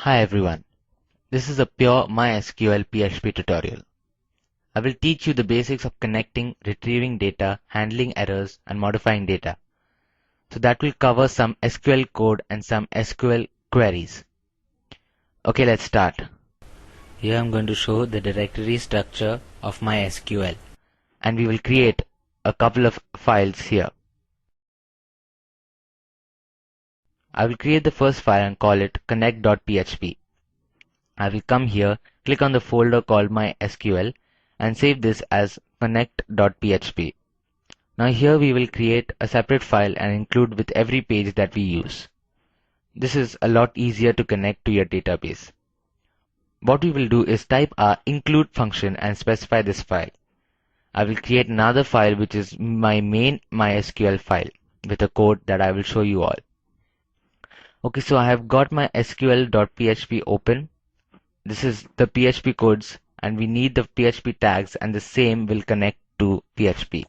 Hi everyone, this is a pure MySQL PHP tutorial. I will teach you the basics of connecting, retrieving data, handling errors, and modifying data. So that will cover some SQL code and some SQL queries. Okay, let's start. Here I'm going to show the directory structure of MySQL, and we will create a couple of files here. I will create the first file and call it connect.php. I will come here, click on the folder called MySQL and save this as connect.php. Now here we will create a separate file and include with every page that we use. This is a lot easier to connect to your database. What we will do is type our include function and specify this file. I will create another file which is my main MySQL file with a code that I will show you all. Okay, so I have got my sql.php open. This is the PHP codes and we need the PHP tags and the same will connect to PHP.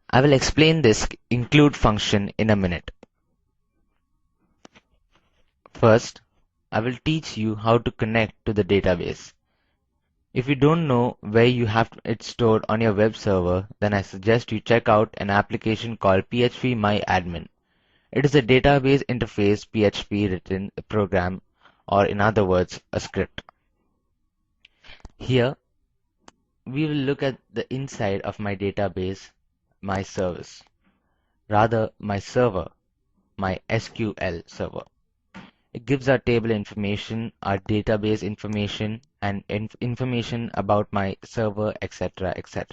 I will explain this include function in a minute. First, I will teach you how to connect to the database. If you don't know where you have it stored on your web server, then I suggest you check out an application called phpMyAdmin. It is a database interface PHP written program, or in other words, a script. Here, we will look at the inside of my database, my service. Rather, my server, my SQL server. It gives our table information, our database information, and information about my server, etc., etc.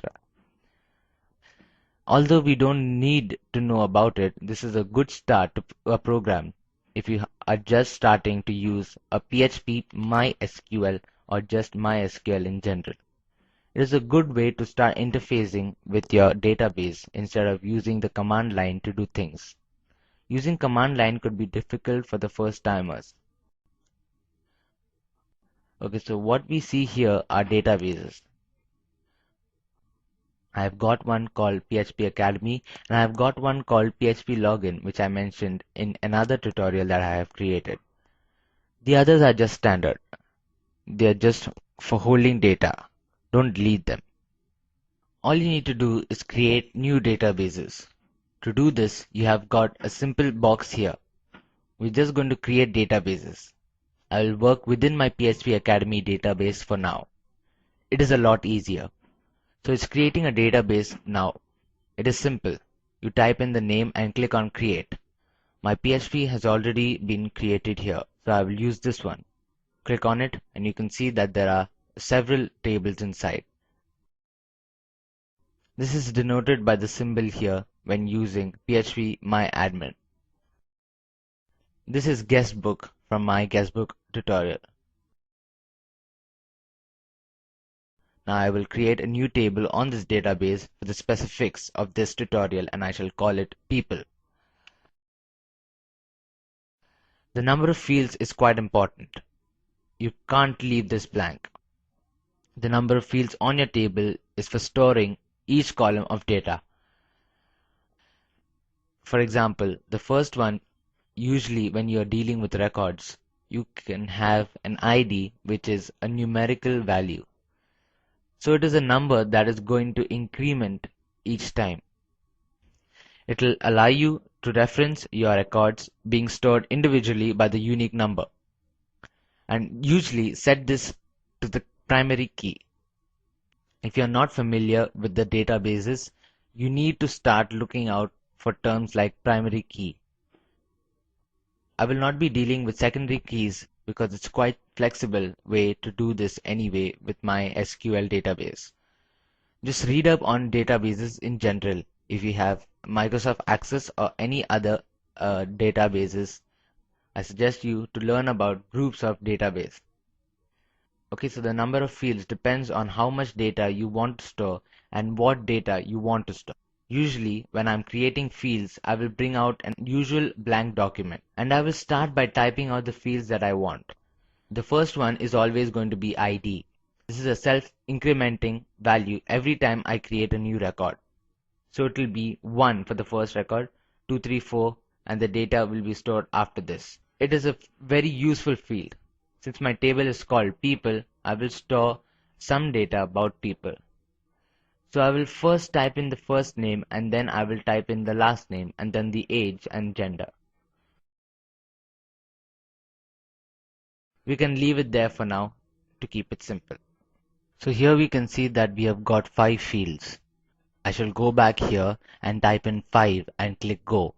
Although we don't need to know about it, this is a good start to a program if you are just starting to use a PHP MySQL or just MySQL in general. It is a good way to start interfacing with your database instead of using the command line to do things. Using command line could be difficult for the first timers. Okay, so what we see here are databases. I've got one called PHP Academy and I've got one called PHP Login, which I mentioned in another tutorial that I have created. The others are just standard. They are just for holding data. Don't delete them. All you need to do is create new databases. To do this, you have got a simple box here. We're just going to create databases. I will work within my PHP Academy database for now. It is a lot easier. So it's creating a database now. It is simple. You type in the name and click on create. My PHP has already been created here, so I will use this one. Click on it and you can see that there are several tables inside. This is denoted by the symbol here when using phpMyAdmin. This is guestbook from my guestbook tutorial. Now I will create a new table on this database for the specifics of this tutorial and I shall call it people. The number of fields is quite important. You can't leave this blank. The number of fields on your table is for storing each column of data. For example, the first one, usually when you are dealing with records, you can have an ID which is a numerical value. So it is a number that is going to increment each time. It will allow you to reference your records being stored individually by the unique number. And usually set this to the primary key. If you are not familiar with the databases, you need to start looking out for terms like primary key. I will not be dealing with secondary keys because it's quite flexible way to do this anyway with my SQL database. Just read up on databases in general. If you have Microsoft Access or any other databases, I suggest you to learn about groups of database. Okay, so the number of fields depends on how much data you want to store and what data you want to store. Usually, when I'm creating fields, I will bring out an usual blank document and I will start by typing out the fields that I want. The first one is always going to be ID. This is a self-incrementing value every time I create a new record. So it will be 1 for the first record, 2, 3, 4, and the data will be stored after this. it is a very useful field. Since my table is called people, I will store some data about people. So I will first type in the first name and then I will type in the last name and then the age and gender. We can leave it there for now to keep it simple. So here we can see that we have got 5 fields. I shall go back here and type in 5 and click go.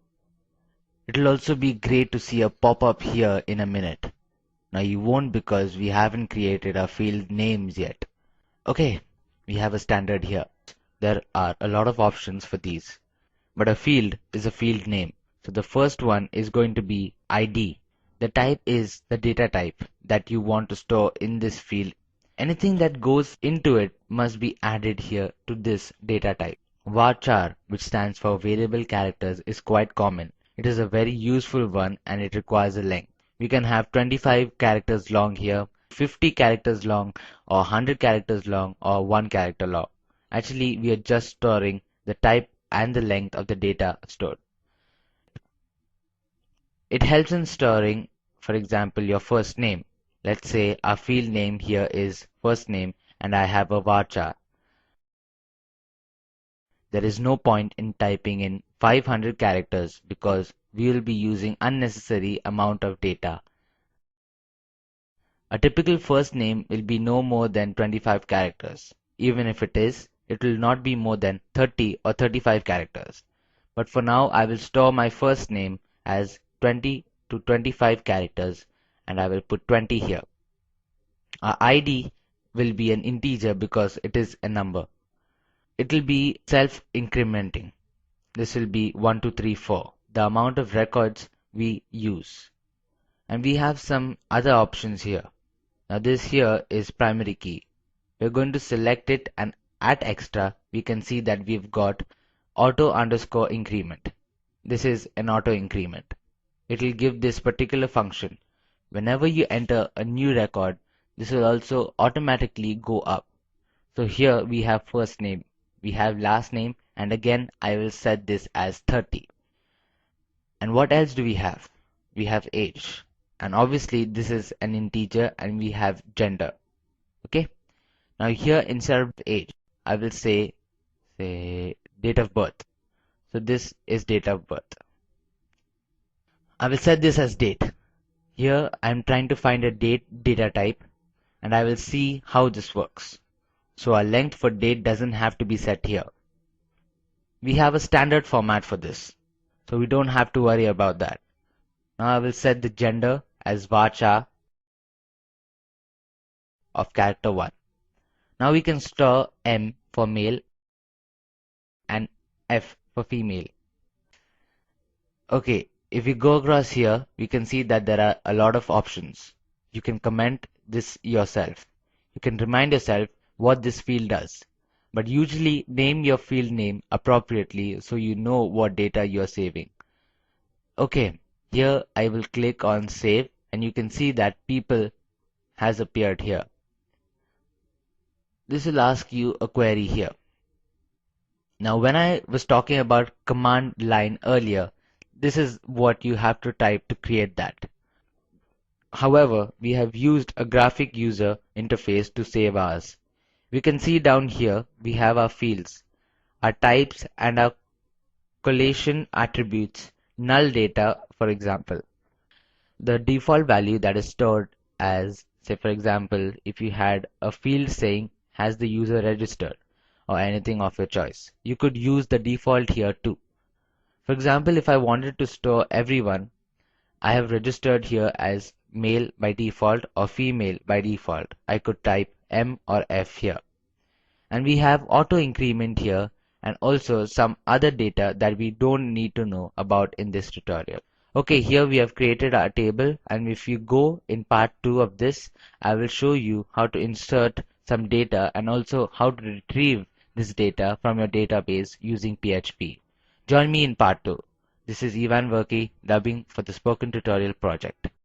It will also be great to see a pop-up here in a minute. Now you won't because we haven't created our field names yet. Okay, we have a standard here. There are a lot of options for these, but a field is a field name. So the first one is going to be ID. The type is the data type that you want to store in this field. Anything that goes into it must be added here to this data type. Varchar, which stands for variable characters, is quite common. It is a very useful one and it requires a length. We can have 25 characters long here, 50 characters long, or 100 characters long, or 1 character long. Actually, we are just storing the type and the length of the data stored. It helps in storing, for example, your first name. Let's say our field name here is first name and I have a varchar. There is no point in typing in 500 characters because we will be using unnecessary amount of data. A typical first name will be no more than 25 characters. Even if it is, it will not be more than 30 or 35 characters. But for now, I will store my first name as 20 to 25 characters and I will put 20 here. Our ID will be an integer because it is a number. It will be self-incrementing. This will be 1, 2, 3, 4, the amount of records we use. And we have some other options here. Now this here is primary key. We're going to select it and at extra we can see that we've got auto underscore increment. This is an auto increment. It will give this particular function. Whenever you enter a new record, this will also automatically go up. So here we have first name, we have last name, and again I will set this as 30. And what else do we have? We have age. And obviously this is an integer and we have gender. Okay. Now here instead of age, I will say date of birth. So this is date of birth. I will set this as date. Here I am trying to find a date data type and I will see how this works. So our length for date doesn't have to be set here. We have a standard format for this, so we don't have to worry about that. Now I will set the gender as varchar of character 1. Now we can store M for male and F for female. Okay, if we go across here, we can see that there are a lot of options. You can comment this yourself. You can remind yourself what this field does. But usually name your field name appropriately so you know what data you are saving. Okay, here I will click on save and you can see that people has appeared here. This will ask you a query here. Now when I was talking about command line earlier, this is what you have to type to create that. However, we have used a graphic user interface to save ours. We can see down here we have our fields, our types and our collation attributes, null data for example. The default value that is stored as, say for example, if you had a field saying has the user registered or anything of your choice. You could use the default here too. For example, if I wanted to store everyone, I have registered here as male by default or female by default. I could type M or F here. And we have auto increment here and also some other data that we don't need to know about in this tutorial. Okay, here we have created our table and if you go in part 2 of this, I will show you how to insert some data and also how to retrieve this data from your database using PHP. Join me in part 2. This is Ivan Verki dubbing for the Spoken Tutorial project.